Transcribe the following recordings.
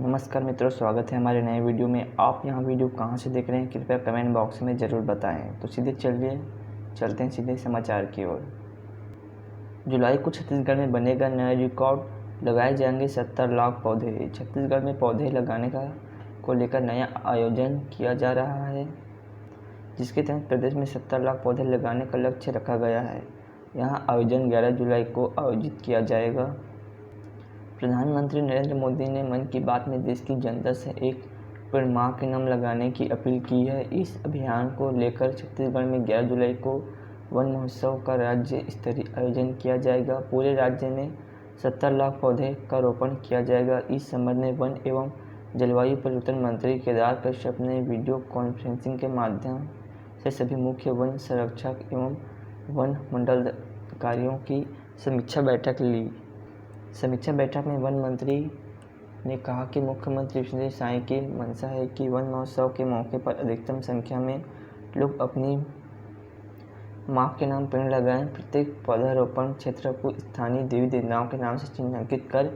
नमस्कार मित्रों, स्वागत है हमारे नए वीडियो में। आप यहाँ वीडियो कहाँ से देख रहे हैं कृपया कमेंट बॉक्स में ज़रूर बताएं। तो चलते हैं सीधे समाचार की ओर। जुलाई को छत्तीसगढ़ में बनेगा नया रिकॉर्ड, लगाए जाएंगे 70 लाख पौधे। छत्तीसगढ़ में पौधे लगाने को लेकर नया आयोजन किया जा रहा है, जिसके तहत प्रदेश में 70 लाख पौधे लगाने का लक्ष्य रखा गया है। यहाँ आयोजन 11 जुलाई को आयोजित किया जाएगा। प्रधानमंत्री नरेंद्र मोदी ने मन की बात में देश की जनता से एक पेड़ मां के नाम लगाने की अपील की है। इस अभियान को लेकर छत्तीसगढ़ में 11 जुलाई को वन महोत्सव का राज्य स्तरीय आयोजन किया जाएगा। पूरे राज्य में 70 लाख पौधे का रोपण किया जाएगा। इस संबंध में वन एवं जलवायु परिवर्तन मंत्री केदार कश्यप ने वीडियो कॉन्फ्रेंसिंग के माध्यम से सभी मुख्य वन संरक्षक एवं वन मंडलाधिकारियों की समीक्षा बैठक ली। समीक्षा बैठक में वन मंत्री ने कहा कि मुख्यमंत्री श्री साई की मंशा है कि वन महोत्सव के मौके पर अधिकतम संख्या में लोग अपनी मां के नाम पेड़ लगाएं। प्रत्येक पौधारोपण क्षेत्र को स्थानीय देवी देवताओं के नाम से चिन्हित कर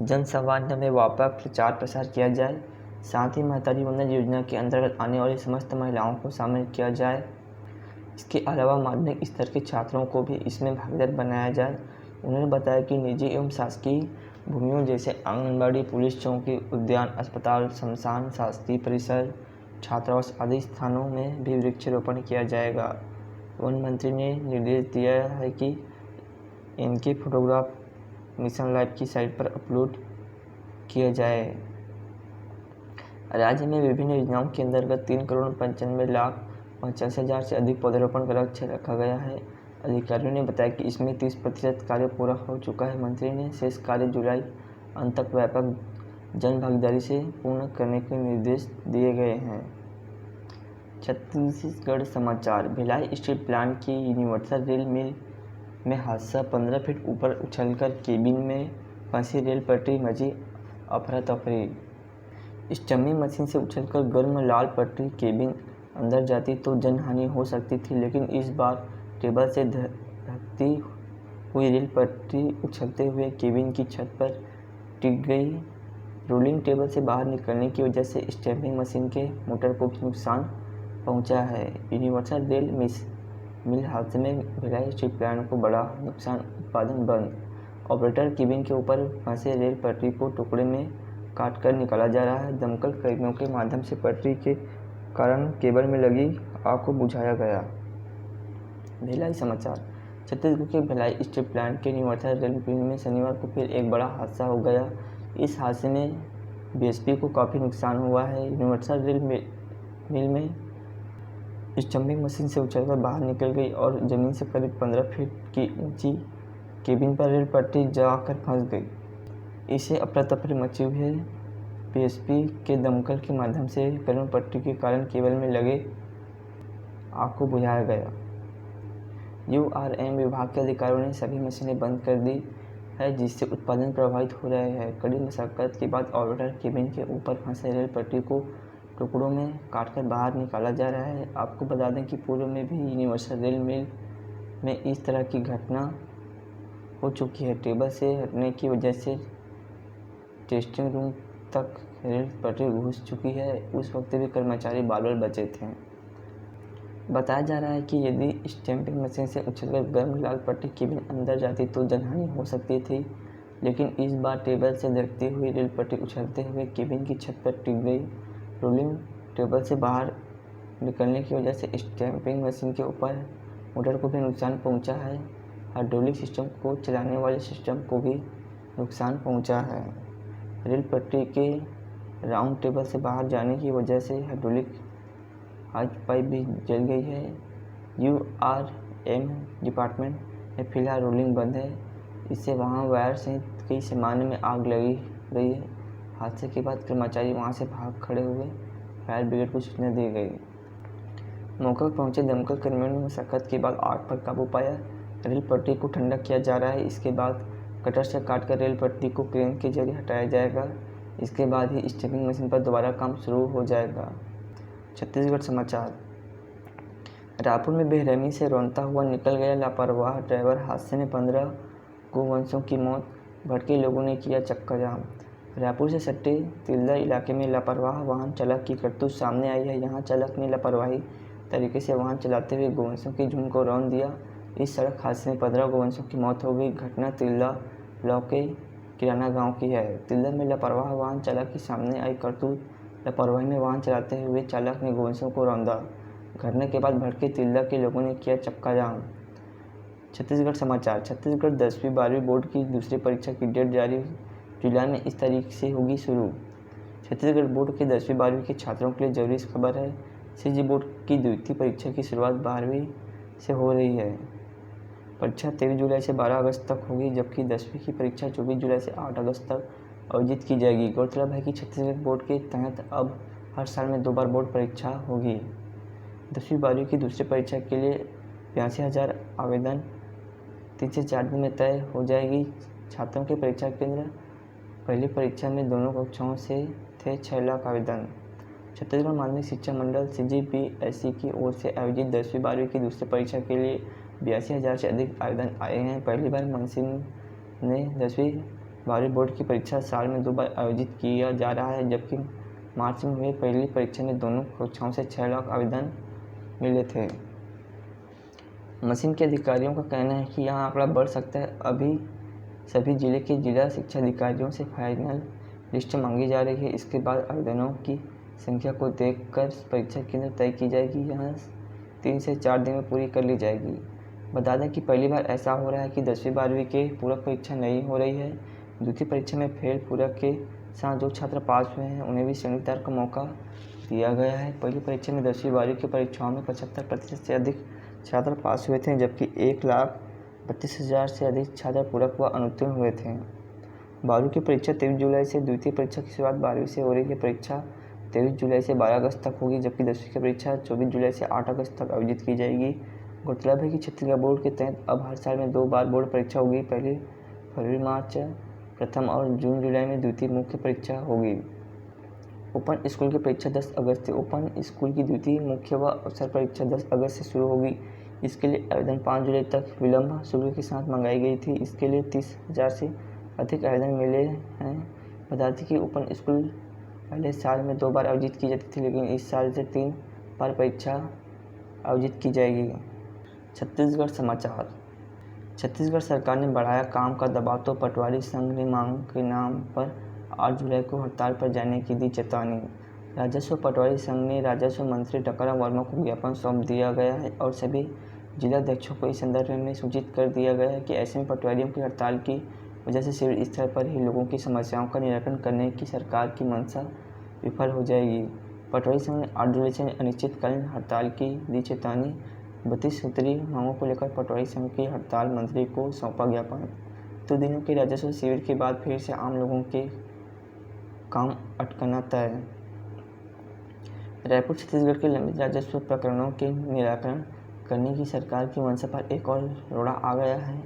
जनसामान्य में व्यापक प्रचार प्रसार किया जाए। साथ ही महतारी वंदन योजना के अंतर्गत आने वाली समस्त महिलाओं को शामिल किया जाए। इसके अलावा माध्यमिक स्तर के छात्रों को भी इसमें भागीदार बनाया जाए। उन्होंने बताया कि निजी एवं शासकीय भूमियों जैसे आंगनबाड़ी, पुलिस चौकी, उद्यान, अस्पताल, श्मशान, शासकीय परिसर, छात्रावास आदि स्थानों में भी वृक्षारोपण किया जाएगा। वन मंत्री ने निर्देश दिया है कि इनके फोटोग्राफ मिशन लाइफ की साइट पर अपलोड किया जाए। राज्य में विभिन्न योजनाओं के अंतर्गत 3,95,85,000 से अधिक पौधारोपण का लक्ष्य रखा गया है। अधिकारियों ने बताया कि इसमें 30% कार्य पूरा हो चुका है। मंत्री ने शेष कार्य जुलाई अंत तक व्यापक जन भागीदारी से पूर्ण करने के निर्देश दिए गए हैं। छत्तीसगढ़ समाचार। भिलाई स्टील प्लांट की यूनिवर्सल रेल मिल में हादसा, 15 फीट ऊपर उछलकर केबिन में फंसी रेल पटरी, मची अफरा तफरी। स्टम्पिंग मशीन से उछलकर गर्म लाल पटरी केबिन अंदर जाती तो जनहानि हो सकती थी, लेकिन इस बार टेबल से धकती हुई रेल पटरी उछलते हुए केबिन की छत पर टिक गई। रोलिंग टेबल से बाहर निकलने की वजह से स्टैम्पिंग मशीन के मोटर को भी नुकसान पहुंचा है। यूनिवर्सल रेल मिल हादसे में भिलाई स्टील प्लांट को बड़ा नुकसान, उत्पादन बंद। ऑपरेटर केबिन के ऊपर फंसे रेल पटरी को टुकड़े में काटकर निकाला जा रहा है। दमकल कर्मियों के माध्यम से पटरी के कारण केबल में लगी आग को बुझाया गया। भिलाई समाचार। छत्तीसगढ़ के भिलाई स्टील प्लांट के यूनिवर्सल रेल मिल में शनिवार को फिर एक बड़ा हादसा हो गया। इस हादसे में बीएसपी को काफ़ी नुकसान हुआ है। यूनिवर्सल रेल मिल में स्टम्पिंग मशीन से उछलकर बाहर निकल गई और ज़मीन से करीब 15 फीट की ऊंची केबिन पर रेल पटरी जाकर फंस गई। इससे अफरा तफरी मची हुई है। बीएसपी के दमकल के माध्यम से गर्म पटरी के कारण केबल में लगे आग को बुझाया गया। यूआरएम विभाग के अधिकारियों ने सभी मशीनें बंद कर दी है, जिससे उत्पादन प्रभावित हो रहे हैं। कड़ी मशक्कत के बाद ऑपरेटर केबिन के ऊपर फंसे रेल पटरी को टुकड़ों में काटकर बाहर निकाला जा रहा है। आपको बता दें कि पूर्व में भी यूनिवर्सल रेल मिल में इस तरह की घटना हो चुकी है। टेबल से हटने की वजह से टेस्टिंग रूम तक रेल पटरी घुस चुकी है। उस वक्त भी कर्मचारी बाल बचे थे। बताया जा रहा है कि यदि स्टैम्पिंग मशीन से उछलकर गर्म लाल पट्टी केबिन अंदर जाती तो जनहानि हो सकती थी, लेकिन इस बार टेबल से धकती हुई रेल पट्टी उछलते हुए केबिन की छत पर टिक गई। रोलिंग टेबल से बाहर निकलने की वजह से स्टैम्पिंग मशीन के ऊपर मोटर को भी नुकसान पहुंचा है। हाइड्रोलिक सिस्टम को चलाने वाले सिस्टम को भी नुकसान पहुंचा है। रेल पटरी के राउंड टेबल से बाहर जाने की वजह से हाइड्रोलिक हाथ पाइप भी जल गई है। यूआरएम डिपार्टमेंट में फिलहाल रोलिंग बंद है। इससे वहां वायर सहित कई सामान में आग लगी गई है। हादसे के बाद कर्मचारी वहां से भाग खड़े हुए। फायर ब्रिगेड को सूचना दी गई। मौके पर पहुंचे दमकल कर्मियों ने मशक्कत के बाद आग पर काबू पाया। रेल पटरी को ठंडा किया जा रहा है। इसके बाद कटर से काटकर रेल पटरी को क्रेन के जरिए हटाया जाएगा। इसके बाद ही स्टैम्पिंग मशीन पर दोबारा काम शुरू हो जाएगा। छत्तीसगढ़ समाचार। रायपुर में बेरहमी से रौंदता हुआ निकल गया लापरवाह ड्राइवर, हादसे में 15 गोवंशों की मौत, भड़के लोगों ने किया चक्का जाम। रायपुर से सटे तिल्दा इलाके में लापरवाह वाहन चालक की करतूत सामने आई है। यहाँ चालक ने लापरवाही तरीके से वाहन चलाते हुए गोवंशों के झुंड को रौंद दिया। इस सड़क हादसे में 15 गोवंशों की मौत हो गई। घटना तिल्दा ब्लॉक के किराना गांव की है। तिल्दा में लापरवाह वाहन चालक की सामने आई करतूत। लापरवाही में वाहन चलाते हुए चालक ने गोवंशों को रौंदा। घटना के बाद भड़के तिल्दा के लोगों ने किया चक्का जाम। छत्तीसगढ़ समाचार। छत्तीसगढ़ 10वीं 12वीं बोर्ड की दूसरी परीक्षा की डेट जारी। जुलाई में इस तारीख से होगी शुरू। छत्तीसगढ़ बोर्ड के 10वीं 12वीं के छात्रों के लिए जरूरी खबर है। सीजी बोर्ड की द्वितीय परीक्षा की शुरुआत 12वीं से हो रही है। परीक्षा 23 जुलाई से 12 अगस्त तक होगी, जबकि 10वीं की परीक्षा 24 जुलाई से 8 अगस्त तक आयोजित की जाएगी। गौरतलब है कि छत्तीसगढ़ बोर्ड के तहत अब हर साल में 2 बार बोर्ड परीक्षा होगी। 10वीं 12वीं की दूसरी परीक्षा के लिए 82,000 आवेदन 3 से 4 दिन में तय हो जाएगी। छात्रों के परीक्षा केंद्र। पहली परीक्षा में दोनों कक्षाओं से थे 6 लाख आवेदन। छत्तीसगढ़ माध्यमिक शिक्षा मंडल CGPSE की ओर से आयोजित 10वीं 12वीं की दूसरी परीक्षा के लिए 82,000 से अधिक आवेदन आए हैं। पहली बार मनसिम ने 10वीं 12वीं बोर्ड की परीक्षा साल में 2 बार आयोजित किया जा रहा है, जबकि मार्च में हुई पहली परीक्षा में दोनों कक्षाओं से 6 लाख आवेदन मिले थे। मशीन के अधिकारियों का कहना है कि यह आंकड़ा बढ़ सकता है। अभी सभी जिले के जिला शिक्षा अधिकारियों से फाइनल लिस्ट मांगी जा रही है। इसके बाद आवेदनों की संख्या को देखकर परीक्षा केंद्र तय की जाएगी। यह 3 से 4 दिन में पूरी कर ली जाएगी। बता दें कि पहली बार ऐसा हो रहा है कि 10वीं 12वीं के पूरक परीक्षा नहीं हो रही है। द्वितीय परीक्षा में फेल पूरक के साथ जो छात्र पास हुए हैं उन्हें भी संयुक्त का मौका दिया गया है। पहली परीक्षा में 10वीं 12वीं की परीक्षाओं में 75% से अधिक छात्र पास हुए थे, जबकि 1,32,000 से अधिक छात्र पूरक व अनुत्तीर्ण हुए थे। 12वीं की परीक्षा 23 जुलाई से, द्वितीय परीक्षा की शुरुआत 12वीं से हो रही है। परीक्षा 23 जुलाई से 12 अगस्त तक होगी, जबकि 10वीं की परीक्षा 24 जुलाई से 8 अगस्त तक आयोजित की जाएगी। गौरतलब है कि छत्तीसगढ़ बोर्ड के तहत अब हर साल में 2 बार बोर्ड परीक्षा होगी। पहली फरवरी मार्च प्रथम और जून जुलाई में द्वितीय मुख्य परीक्षा होगी। ओपन स्कूल की परीक्षा 10 अगस्त से। ओपन स्कूल की द्वितीय मुख्य व अवसर परीक्षा 10 अगस्त से शुरू होगी। इसके लिए आवेदन 5 जुलाई तक विलंब शुल्क के साथ मंगाई गई थी। इसके लिए 30,000 से अधिक आवेदन मिले हैं। बता दें कि ओपन स्कूल पहले साल में 2 बार आयोजित की जाती थी, लेकिन इस साल से 3 बार परीक्षा आयोजित की जाएगी। छत्तीसगढ़ समाचार। छत्तीसगढ़ सरकार ने बढ़ाया काम का दबाव तो पटवारी संघ ने मांग के नाम पर 8 जुलाई को हड़ताल पर जाने की दी चेतावनी। राजस्व पटवारी संघ ने राजस्व मंत्री टकराम वर्मा को ज्ञापन सौंप दिया गया है और सभी जिलाध्यक्षों को इस संदर्भ में सूचित कर दिया गया है कि ऐसे में पटवारियों की हड़ताल की वजह से शिविर स्तर पर ही लोगों की समस्याओं का निराकरण करने की सरकार की मंशा विफल हो जाएगी। पटवारी संघ ने 8 जुलाई से अनिश्चितकालीन हड़ताल की दी चेतावनी। 32 सूत्री मांगों को लेकर पटवारी संघ की हड़ताल मंत्री को सौंपा ज्ञापन। 2 दिनों के राजस्व शिविर के बाद फिर से आम लोगों के काम अटकना तय। रायपुर छत्तीसगढ़ के लंबित राजस्व प्रकरणों के निराकरण करने की सरकार की मंशा पर एक और रोड़ा आ गया है।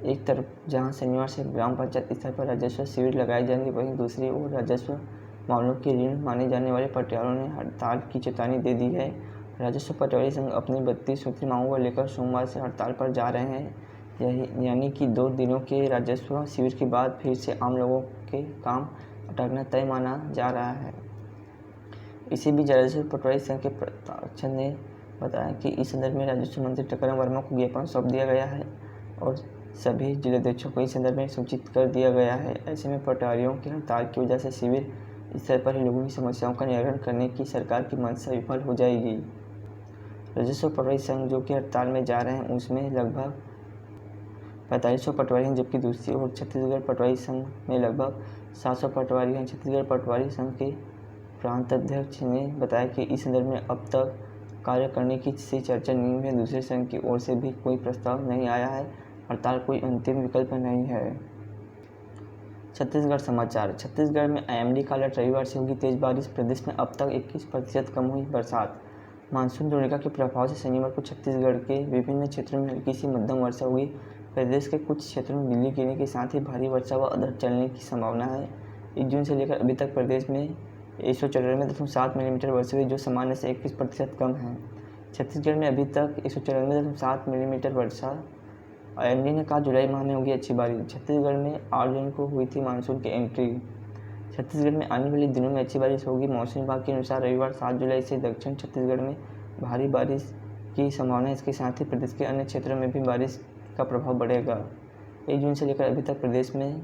एक तरफ जहां शनिवार से ग्राम पंचायत स्तर पर राजस्व शिविर लगाए जाएंगे, वहीं दूसरी ओर राजस्व मामलों के ऋण माने जाने वाले पटवारियों ने हड़ताल की चेतावनी दे दी है। राजस्व पटवारी संघ अपनी 32 सूत्री मांगों को लेकर सोमवार से हड़ताल पर जा रहे हैं। यानी कि 2 दिनों के राजस्व शिविर के बाद फिर से आम लोगों के काम अटकना तय माना जा रहा है। इसी बीच राजस्व पटवारी संघ के प्रवक्ता ने बताया कि इस संदर्भ में राजस्व मंत्री टकराम वर्मा को ज्ञापन सौंप दिया गया है और सभी जिलाध्यक्षों को इस संदर्भ में सूचित कर दिया गया है। ऐसे में पटवारियों की हड़ताल की वजह से शिविर स्तर पर ही लोगों की समस्याओं का निराकरण करने की सरकार की मंशा विफल हो जाएगी। राजस्व पटवारी संघ जो कि हड़ताल में जा रहे हैं, उसमें लगभग 4500 पटवारी हैं, जबकि दूसरी ओर छत्तीसगढ़ पटवारी संघ में लगभग 700 पटवारी हैं। छत्तीसगढ़ पटवारी संघ के प्रांत अध्यक्ष ने बताया कि इस संदर्भ में अब तक कार्य करने की से चर्चा नहीं हुई है। दूसरे संघ की ओर से भी कोई प्रस्ताव नहीं आया है। हड़ताल कोई अंतिम विकल्प नहीं है। छत्तीसगढ़ समाचार। छत्तीसगढ़ में IMD का अलर्ट। रविवार से होगी तेज बारिश। प्रदेश में अब तक 21% कम हुई बरसात। मानसून द्रोणिका के प्रभाव से शनिवार को छत्तीसगढ़ के विभिन्न क्षेत्रों में हल्की सी मध्यम वर्षा हुई। प्रदेश के कुछ क्षेत्रों में बिजली गिरने के साथ ही भारी वर्षा व अधर चलने की संभावना है। 1 जून से लेकर अभी तक प्रदेश में 194.7 मिलीमीटर वर्षा हुई, जो सामान्य से 21% कम है। छत्तीसगढ़ में अभी तक 194.7 मिलीमीटर वर्षा। IMD ने कहा जुलाई माह में होगी अच्छी बारिश। छत्तीसगढ़ में 8 जून को हुई थी मानसून की एंट्री। छत्तीसगढ़ में आने वाले दिनों में अच्छी बारिश होगी। मौसम विभाग के अनुसार रविवार 7 जुलाई से दक्षिण छत्तीसगढ़ में भारी बारिश की संभावना है। इसके साथ ही प्रदेश के अन्य क्षेत्रों में भी बारिश का प्रभाव बढ़ेगा। 1 जून से लेकर अभी तक प्रदेश में